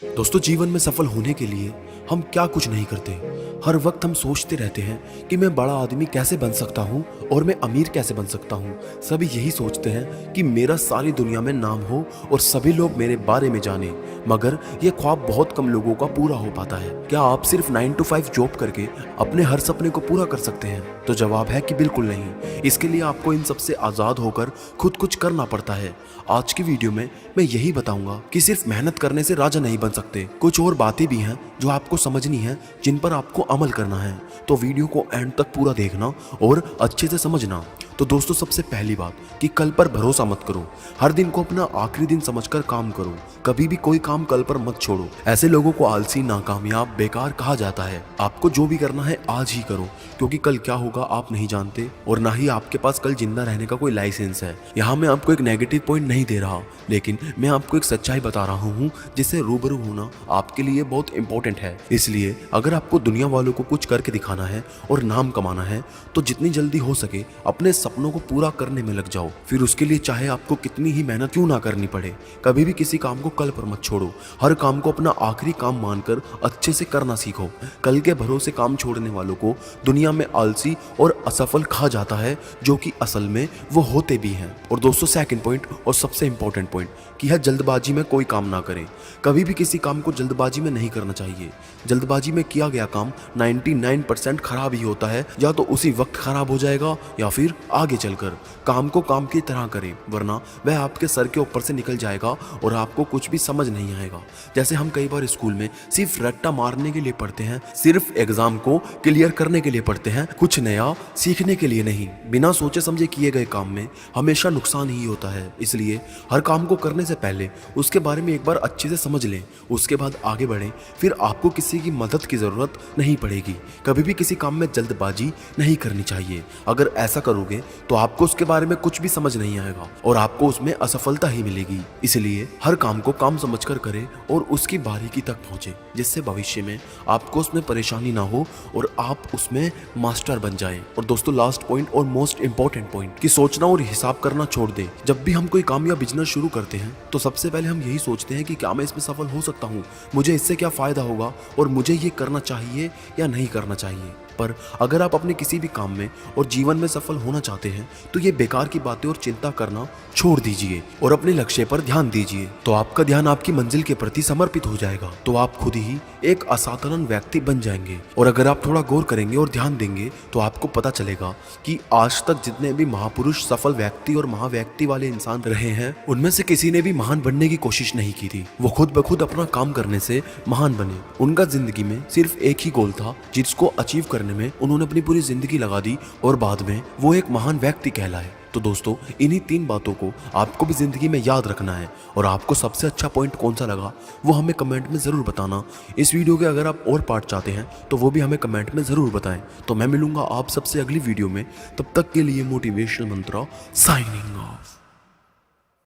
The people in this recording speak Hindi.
दोस्तों, जीवन में सफल होने के लिए हम क्या कुछ नहीं करते। हर वक्त हम सोचते रहते हैं कि मैं बड़ा आदमी कैसे बन सकता हूँ और मैं अमीर कैसे बन सकता हूँ। सभी यही सोचते हैं कि मेरा सारी दुनिया में नाम हो और सभी लोग मेरे बारे में जाने, मगर यह ख्वाब बहुत कम लोगों का पूरा हो पाता है। क्या आप सिर्फ 9 to 5 जॉब करके अपने हर सपने को पूरा कर सकते हैं? तो जवाब है कि बिल्कुल नहीं। इसके लिए आपको इन सबसे आज़ाद होकर खुद कुछ करना पड़ता है। आज की वीडियो में मैं यही बताऊंगा कि सिर्फ मेहनत करने से राजा नहीं बन सकते। कुछ और बातें भी हैं जो आपको समझनी है, जिन पर आपको अमल करना है। तो वीडियो को एंड तक पूरा देखना और अच्छे से समझना। तो दोस्तों, सबसे पहली बात कि कल पर भरोसा मत करो। हर दिन को अपना आखिरी दिन समझकर काम करो। कभी भी कोई काम कल पर मत छोड़ो। ऐसे लोगों को आलसी, नाकामयाब, बेकार कहा जाता है। आपको जो भी करना है आज ही करो, क्योंकि कल क्या होगा आप नहीं जानते और ना ही आपके पास कल जिंदा रहने का कोई लाइसेंस है। यहाँ मैं आपको एक नेगेटिव पॉइंट नहीं दे रहा, लेकिन मैं आपको एक सच्चाई बता रहा हूँ जिससे रूबरू होना आपके लिए बहुत इंपॉर्टेंट है। इसलिए अगर आपको दुनिया वालों को कुछ करके दिखाना है और नाम कमाना है, तो जितनी जल्दी हो सके अपने सपनों को पूरा करने में लग जाओ। फिर उसके लिए चाहे आपको कितनी ही मेहनत क्यों ना करनी पड़े। कभी भी किसी काम को कल पर मत छोड़ो। हर काम को अपना आखिरी काम मानकर अच्छे से करना सीखो। कल के भरोसे काम छोड़ने वालों को दुनिया में आलसी और असफल कहा जाता है, जो कि असल में वो होते भी हैं। और दोस्तों, सेकंड पॉइंट और सबसे इंपॉर्टेंट पॉइंट कि यह जल्दबाजी में कोई काम ना करें। कभी भी किसी काम को जल्दबाजी में नहीं करना चाहिए। जल्दबाजी में किया गया काम 99% खराब ही होता है। या तो उसी वक्त खराब हो जाएगा या फिर आगे चलकर। काम को काम की तरह करें, वरना वह आपके सर के ऊपर से निकल जाएगा और आपको कुछ भी समझ नहीं आएगा। जैसे हम कई बार स्कूल में सिर्फ रट्टा मारने के लिए पढ़ते हैं, सिर्फ एग्जाम को क्लियर करने के लिए पढ़ते हैं, कुछ नया सीखने के लिए नहीं। बिना सोचे समझे किए गए काम में हमेशा नुकसान ही होता है। इसलिए हर काम को करने से पहले उसके बारे में एक बार अच्छे से समझ लें, उसके बाद आगे बढ़ें। फिर आपको किसी की मदद की जरूरत नहीं पड़ेगी। कभी भी किसी काम में जल्दबाजी नहीं करनी चाहिए। अगर ऐसा करोगे तो आपको उसके बारे में कुछ भी समझ नहीं आएगा और आपको उसमें असफलता ही मिलेगी। इसलिए हर काम को काम समझकर करें और उसकी बारीकी तक पहुंचे, जिससे भविष्य में आपको उसमें परेशानी ना हो और आप उसमें मास्टर बन जाएं। और दोस्तों, लास्ट पॉइंट और मोस्ट इंपॉर्टेंट पॉइंट कि सोचना और हिसाब करना छोड़ दें। जब भी हम कोई काम या बिजनेस शुरू करते हैं तो सबसे पहले हम यही सोचते हैं कि क्या मैं इसमें सफल हो सकता हूँ, मुझे इससे क्या फायदा होगा और मुझे ये करना चाहिए या नहीं करना चाहिए। पर अगर आप अपने किसी भी काम में और जीवन में सफल होना चाहते हैं तो ये बेकार की बातें और चिंता करना छोड़ दीजिए और अपने लक्ष्य पर ध्यान दीजिए। तो आपका ध्यान आपकी मंजिल के प्रति समर्पित हो जाएगा। तो आप खुद ही एक असाधारण व्यक्ति बन जाएंगे। और अगर आप थोड़ा गौर करेंगे और ध्यान देंगे तो आपको पता चलेगा कि आज तक जितने भी महापुरुष, सफल व्यक्ति और महाव्यक्ति वाले इंसान रहे हैं, उनमें से किसी ने भी महान बनने की कोशिश नहीं की थी। वो खुद ब खुद अपना काम करने से महान बने। उनका जिंदगी में सिर्फ एक ही गोल था, जिसको अचीव करने में उन्होंने अपनी पूरी जिंदगी लगा दी और बाद में वो एक महान व्यक्ति कहलाए। तो दोस्तों, इन्हीं 3 बातों को आपको भी जिंदगी में याद रखना है। और आपको सबसे अच्छा पॉइंट कौन सा लगा वो हमें कमेंट में जरूर बताना। इस वीडियो के अगर आप और पार्ट चाहते हैं तो वो भी हमें कमेंट में जरूर बताएं। तो मैं मिलूंगा आप सबसे अगली वीडियो में। तब तक के लिए मोटिवेशनल मंत्रा साइनिंग ऑफ।